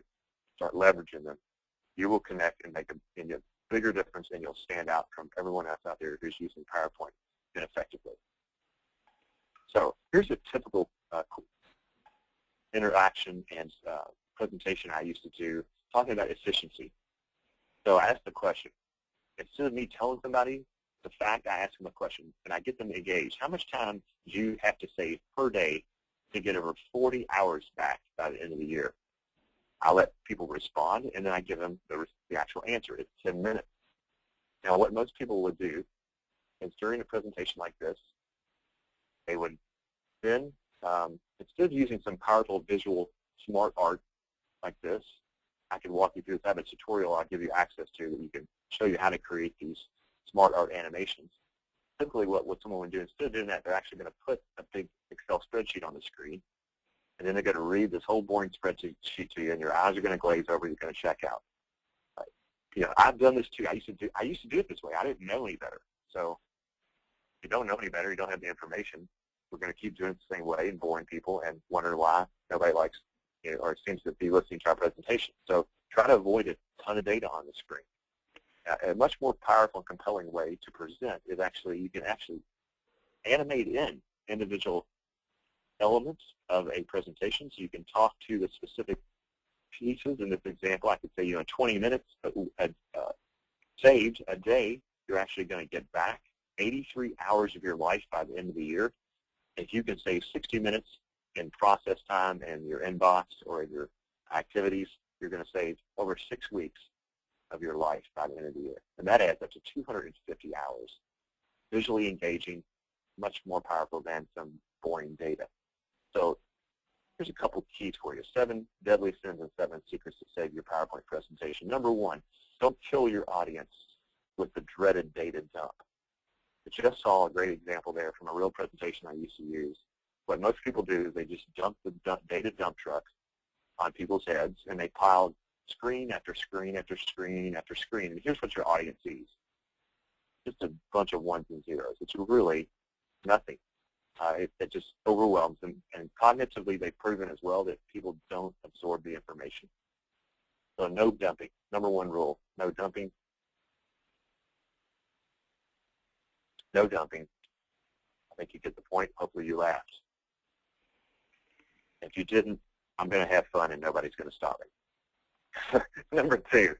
start leveraging them, you will connect and make a bigger difference, and you'll stand out from everyone else out there who's using PowerPoint ineffectively. So here's a typical interaction and presentation I used to do, talking about efficiency. So I asked the question. Instead of me telling somebody the fact, I ask them a question, and I get them engaged. How much time do you have to save per day to get over 40 hours back by the end of the year? I let people respond, and then I give them the actual answer. It's 10 minutes. Now, what most people would do is during a presentation like this, they would then, instead of using some powerful visual smart art like this, I can walk you through this. I have a tutorial I'll give you access to that you can show you how to create these smart art animations. Typically what someone would do, instead of doing that, they're actually going to put a big Excel spreadsheet on the screen, and then they're going to read this whole boring spreadsheet to you, and your eyes are going to glaze over, you're going to check out. You know, I've done this too. I used to do it this way. I didn't know any better. So if you don't know any better, you don't have the information, we're going to keep doing it the same way and boring people and wonder why nobody likes, you know, or seems to be listening to our presentation. So try to avoid a ton of data on the screen. A much more powerful and compelling way to present is actually, you can actually animate in individual elements of a presentation. So you can talk to the specific pieces. In this example, I could say, you know, in 20 minutes saved a day, you're actually going to get back 83 hours of your life by the end of the year. If you can save 60 minutes in process time in your inbox or in your activities, you're going to save over 6 weeks of your life by the end of the year. And that adds up to 250 hours. Visually engaging, much more powerful than some boring data. So here's a couple keys for you. 7 deadly sins and 7 secrets to save your PowerPoint presentation. Number 1, don't kill your audience with the dreaded data dump. I just saw a great example there from a real presentation I used to use. What most people do is they just dump the data dump trucks on people's heads, and they pile screen after screen after screen after screen. And here's what your audience sees. Just a bunch of ones and zeros. It's really nothing. It just overwhelms them. And cognitively, they've proven as well that people don't absorb the information. So no dumping. Number 1 rule, no dumping. No dumping. I think you get the point. Hopefully you laughed. If you didn't, I'm going to have fun and nobody's going to stop me. Number 2,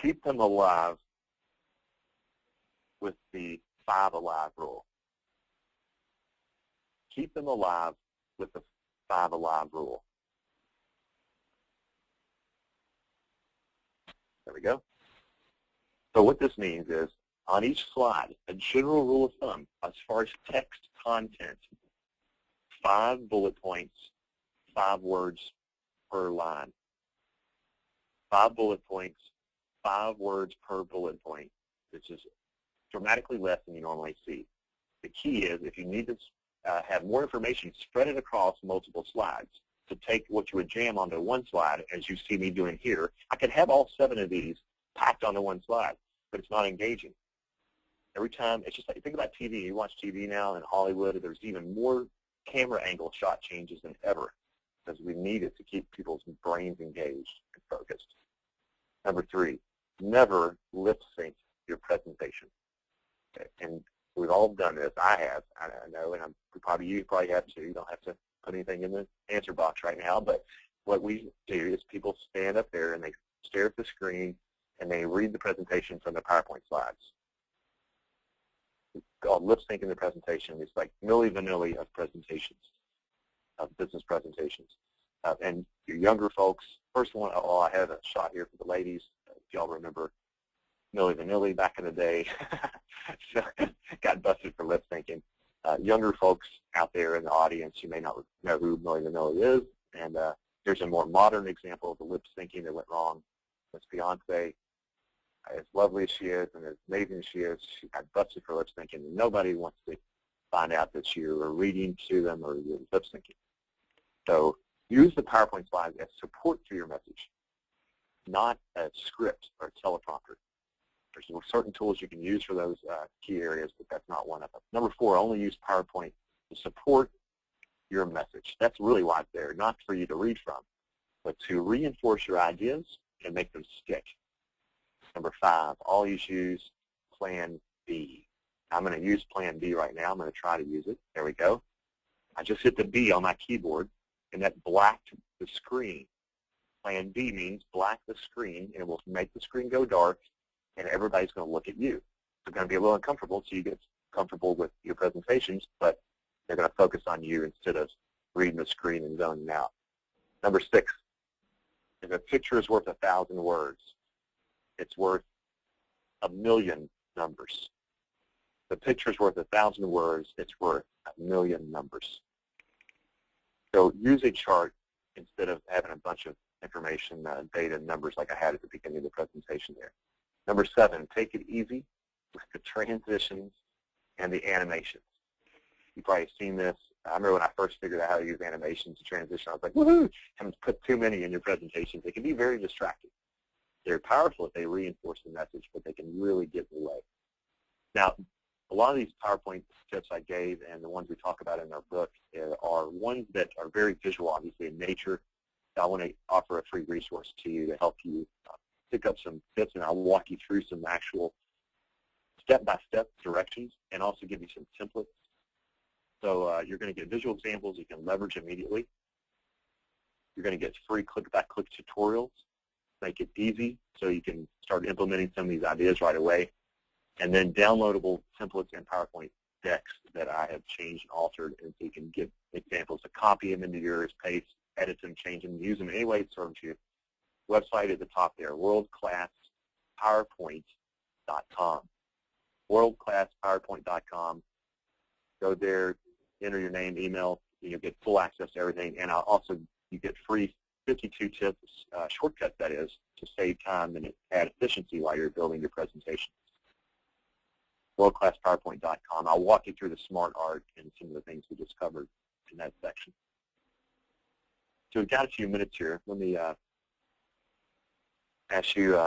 keep them alive with the 5 alive rule. Keep them alive with the 5 alive rule. There we go. So what this means is, on each slide, a general rule of thumb, as far as text content, 5 bullet points, 5 words per line. 5 bullet points, 5 words per bullet point, which is dramatically less than you normally see. The key is, if you need to have more information, spread it across multiple slides. To take what you would jam onto one slide, as you see me doing here, I could have all 7 of these packed onto one slide, but it's not engaging. Every time, it's just like, think about TV. You watch TV now in Hollywood, there's even more camera angle shot changes than ever, because we need it to keep people's brains engaged and focused. Number 3, never lip sync your presentation. Okay. And we've all done this. I have. I know, and you probably have too. You don't have to put anything in the answer box right now, but what we do is people stand up there and they stare at the screen and they read the presentation from the PowerPoint slides. It's called lip syncing the presentation. It's like Milli Vanilli of presentations, of business presentations. And your younger folks, first one, I have a shot here for the ladies. If y'all remember Milli Vanilli back in the day, so, got busted for lip syncing. Younger folks out there in the audience, you may not know who Milli Vanilli is, and here's a more modern example of the lip syncing that went wrong. That's Beyonce. As lovely as she is and as amazing as she is, she got busted for lip syncing, and nobody wants to find out that you are reading to them or you're lip syncing. So use the PowerPoint slides as support to your message, not a script or a teleprompter. There's certain tools you can use for those key areas, but that's not one of them. Number 4, only use PowerPoint to support your message. That's really why it's there, not for you to read from, but to reinforce your ideas and make them stick. Number 5, always use Plan B. I'm going to use Plan B right now. I'm going to try to use it. There we go. I just hit the B on my keyboard, and that blacked the screen. Plan B means black the screen, and it will make the screen go dark, and everybody's going to look at you. It's going to be a little uncomfortable, so you get comfortable with your presentations, but they're going to focus on you instead of reading the screen and zoning out. Number 6, if a picture is worth 1,000 words, it's worth 1,000,000 numbers. If a picture is worth 1,000 words, it's worth 1,000,000 numbers. So use a chart instead of having a bunch of information, data, and numbers like I had at the beginning of the presentation there. Number 7, take it easy with the transitions and the animations. You've probably seen this. I remember when I first figured out how to use animations to transition, I was like, woohoo! Haven't put too many in your presentations. They can be very distracting. They're powerful if they reinforce the message, but they can really get in the way. Now, a lot of these PowerPoint tips I gave and the ones we talk about in our book are ones that are very visual, obviously, in nature. I want to offer a free resource to you to help you pick up some tips, and I'll walk you through some actual step-by-step directions and also give you some templates. So you're going to get visual examples you can leverage immediately. You're going to get free click-by-click tutorials. Make it easy so you can start implementing some of these ideas right away. And then downloadable templates and PowerPoint decks that I have changed and altered, and so you can get examples to copy them into yours, paste, edit them, change them, use them any way it serves you. Website at the top there, worldclasspowerpoint.com. Worldclasspowerpoint.com. Go there, enter your name, email, and you'll get full access to everything. And you get free 52 tips, shortcuts that is, to save time and add efficiency while you're building your presentation. Worldclasspowerpoint.com. I'll walk you through the smart art and some of the things we just covered in that section. So we've got a few minutes here. Let me ask you,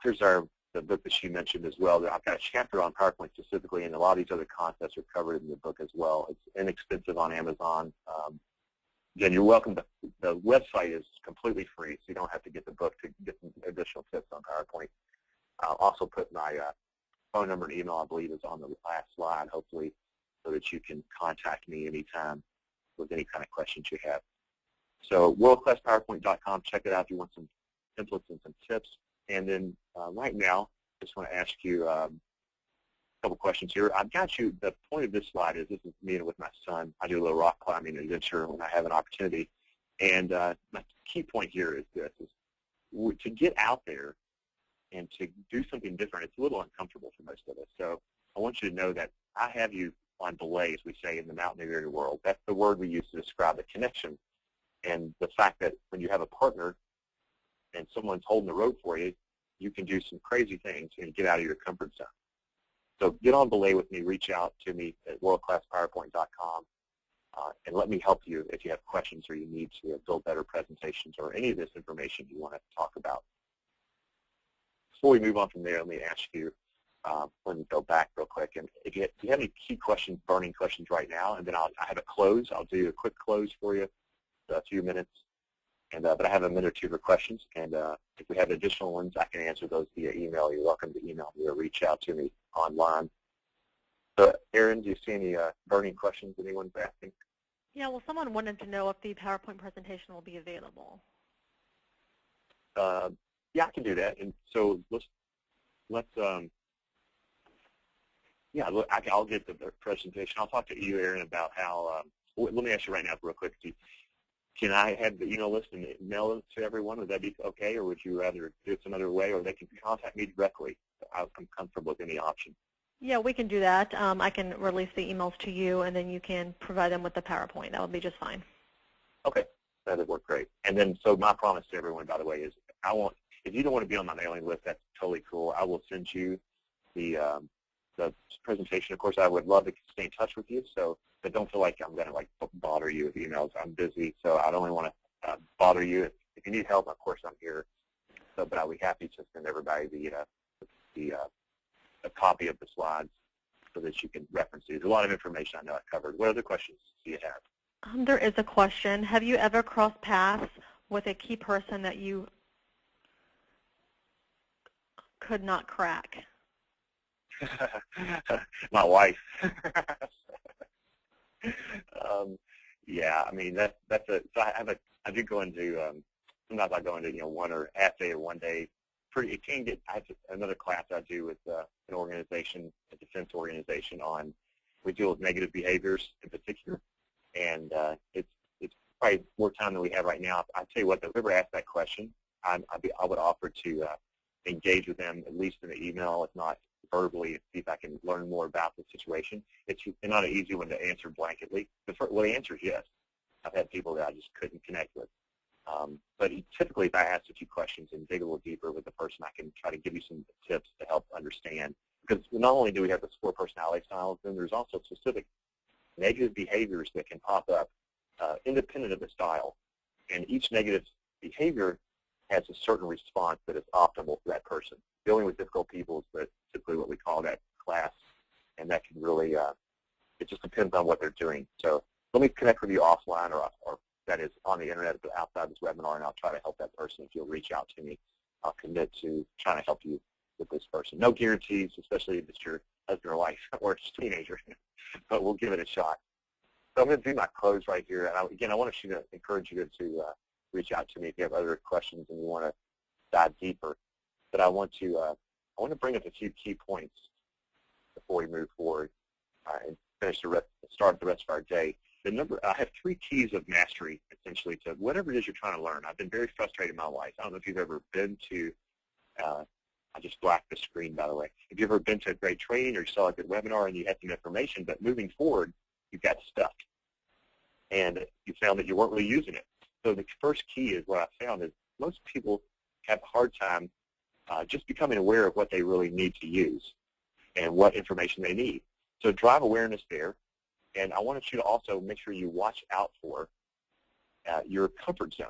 here's the book that she mentioned as well. I've got a chapter on PowerPoint specifically, and a lot of these other concepts are covered in the book as well. It's inexpensive on Amazon. Again, you're welcome. The website is completely free, so you don't have to get the book to get some additional tips on PowerPoint. I'll also put my phone number and email, I believe, is on the last slide, hopefully, so that you can contact me anytime with any kind of questions you have. So worldclasspowerpoint.com, check it out if you want some templates and some tips. And then right now, I just want to ask you a couple questions here. I've got you, the point of this slide is, this is me with my son. I do a little rock climbing adventure when I have an opportunity. And my key point here is this, is to get out there and to do something different, it's a little uncomfortable for most of us. So I want you to know that I have you on belay, as we say in the mountaineering world. That's the word we use to describe the connection and the fact that when you have a partner and someone's holding the rope for you, you can do some crazy things and get out of your comfort zone. So get on belay with me. Reach out to me at worldclasspowerpoint.com and let me help you if you have questions or you need to build better presentations or any of this information you want to talk about. Before we move on from there, let me ask you, let me go back real quick. And if you have any key questions, burning questions right now, and then I have a close. I'll do a quick close for you, a few minutes. And but I have a minute or two for questions. And if we have additional ones, I can answer those via email. You're welcome to email me or reach out to me online. So, Erin, do you see any burning questions anyone's asking? Yeah, well, someone wanted to know if the PowerPoint presentation will be available. Yeah, I can do that. And so I'll get the presentation. I'll talk to you, Erin, about how. Let me ask you right now, real quick. Can I have the email list and mail it to everyone? Would that be okay, or would you rather do it some other way, or they can contact me directly? I'm comfortable with any option. Yeah, we can do that. I can release the emails to you, and then you can provide them with the PowerPoint. That would be just fine. Okay, that would work great. And then, so my promise to everyone, by the way, is if you don't want to be on my mailing list, that's totally cool. I will send you the presentation. Of course, I would love to stay in touch with you, but don't feel like I'm going to bother you with emails. I'm busy, so I don't really want to bother you. If you need help, of course, I'm here. So, but I'll be happy to send everybody a copy of the slides so that you can reference these. A lot of information I know I covered. What other questions do you have? There is a question. Have you ever crossed paths with a key person that you could not crack? My wife. Yeah, I mean that's a. So I do go into sometimes I go into one or half day or one day. It can get. I have another class I do with an organization, a defense organization on. We deal with negative behaviors in particular, and it's probably more time than we have right now. I tell you what, whoever asked that question, I would offer to engage with them at least in the email, if not verbally, and see if I can learn more about the situation. It's not an easy one to answer blanketly. The answer is yes. I've had people that I just couldn't connect with. But typically, if I ask a few questions and dig a little deeper with the person, I can try to give you some tips to help understand. Because not only do we have the 4 personality styles, then there's also specific negative behaviors that can pop up independent of the style. And each negative behavior has a certain response that is optimal for that person. Dealing with difficult people is typically what we call that class, and that can really, it just depends on what they're doing. So let me connect with you offline or that is on the internet outside this webinar, and I'll try to help that person. If you'll reach out to me, I'll commit to trying to help you with this person. No guarantees, especially if it's your husband or wife or it's a teenager, but we'll give it a shot. So I'm going to do my close right here. And again, I want to encourage you to reach out to me if you have other questions and you want to dive deeper. But I want to bring up a few key points before we move forward and start the rest of our day. I have 3 keys of mastery, essentially, to whatever it is you're trying to learn. I've been very frustrated in my life. I don't know if you've ever been to, I just blacked the screen, by the way. If you've ever been to a great training or you saw a good webinar and you had some information, but moving forward, you got stuck. And you found that you weren't really using it. So the first key is what I found is most people have a hard time just becoming aware of what they really need to use and what information they need. So drive awareness there. And I want you to also make sure you watch out for your comfort zone.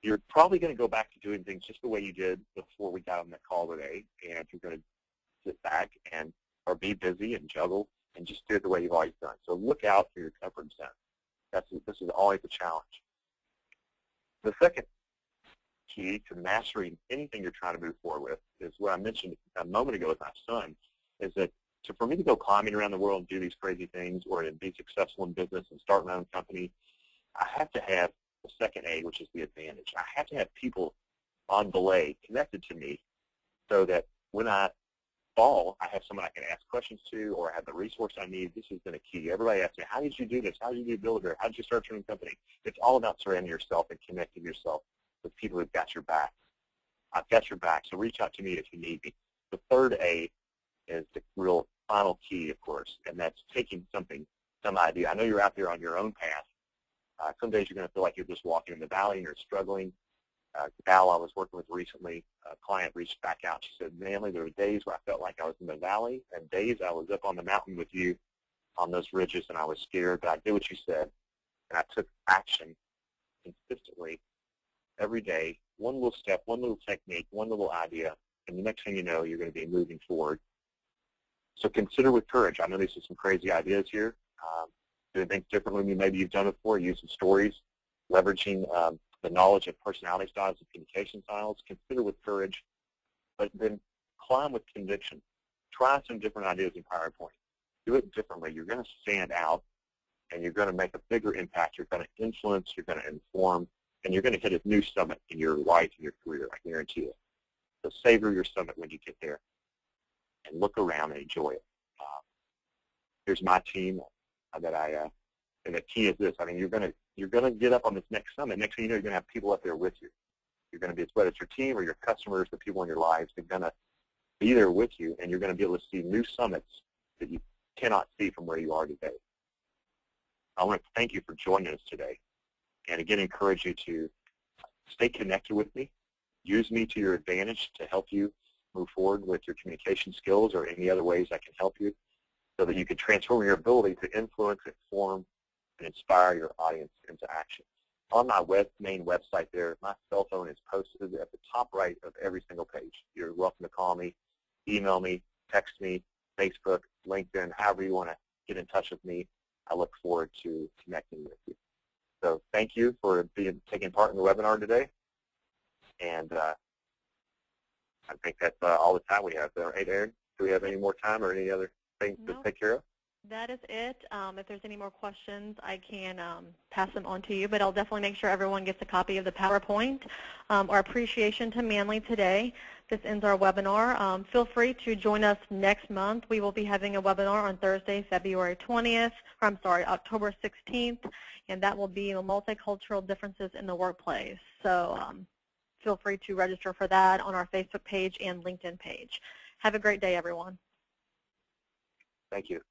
You're probably going to go back to doing things just the way you did before we got on the call today. And you're going to sit back or be busy and juggle and just do it the way you've always done. So look out for your comfort zone. This is always a challenge. The second key to mastering anything you're trying to move forward with is what I mentioned a moment ago with my son, is that for me to go climbing around the world and do these crazy things or to be successful in business and start my own company, I have to have the second A, which is the advantage. I have to have people on belay connected to me so that when I fall, I have someone I can ask questions to, or I have the resource I need. This has been a key. Everybody asks me, how did you do this? How did you build it? How did you start your own company? It's all about surrounding yourself and connecting yourself with people who've got your back. I've got your back, so reach out to me if you need me. The third A is the real final key, of course, and that's taking some idea. I know you're out there on your own path. Some days you're going to feel like you're just walking in the valley and you're struggling. The gal I was working with recently, a client reached back out. She said, Manley, there were days where I felt like I was in the valley and days I was up on the mountain with you on those ridges and I was scared, but I did what you said, and I took action consistently every day, one little step, one little technique, one little idea, and the next thing you know, you're going to be moving forward. So consider with courage. I know these are some crazy ideas here. Doing things differently than maybe you've done before, using stories, leveraging the knowledge of personality styles and communication styles. Consider with courage, but then climb with conviction. Try some different ideas in PowerPoint. Do it differently. You're going to stand out, and you're going to make a bigger impact. You're going to influence. You're going to inform, and you're going to hit a new summit in your life and your career. I guarantee it. So savor your summit when you get there, and look around and enjoy it. Here's my team and the key is this. I mean, you're going to get up on this next summit. Next thing you know, you're going to have people up there with you. You're going to be, whether it's your team or your customers, the people in your lives, they're going to be there with you, and you're going to be able to see new summits that you cannot see from where you are today. I want to thank you for joining us today, and again, encourage you to stay connected with me. Use me to your advantage to help you move forward with your communication skills or any other ways I can help you so that you can transform your ability to influence, inform, and inspire your audience into action. On my main website there, my cell phone is posted at the top right of every single page. You're welcome to call me, email me, text me, Facebook, LinkedIn, however you want to get in touch with me. I look forward to connecting with you. So thank you for taking part in the webinar today. And I think that's all the time we have. Hey, Aaron, do we have any more time or any other things to take care of? That is it. If there's any more questions, I can pass them on to you, but I'll definitely make sure everyone gets a copy of the PowerPoint. Our appreciation to Manly today. This ends our webinar. Feel free to join us next month. We will be having a webinar on Thursday, February 20th, or I'm sorry, October 16th, and that will be multicultural differences in the workplace. So feel free to register for that on our Facebook page and LinkedIn page. Have a great day, everyone. Thank you.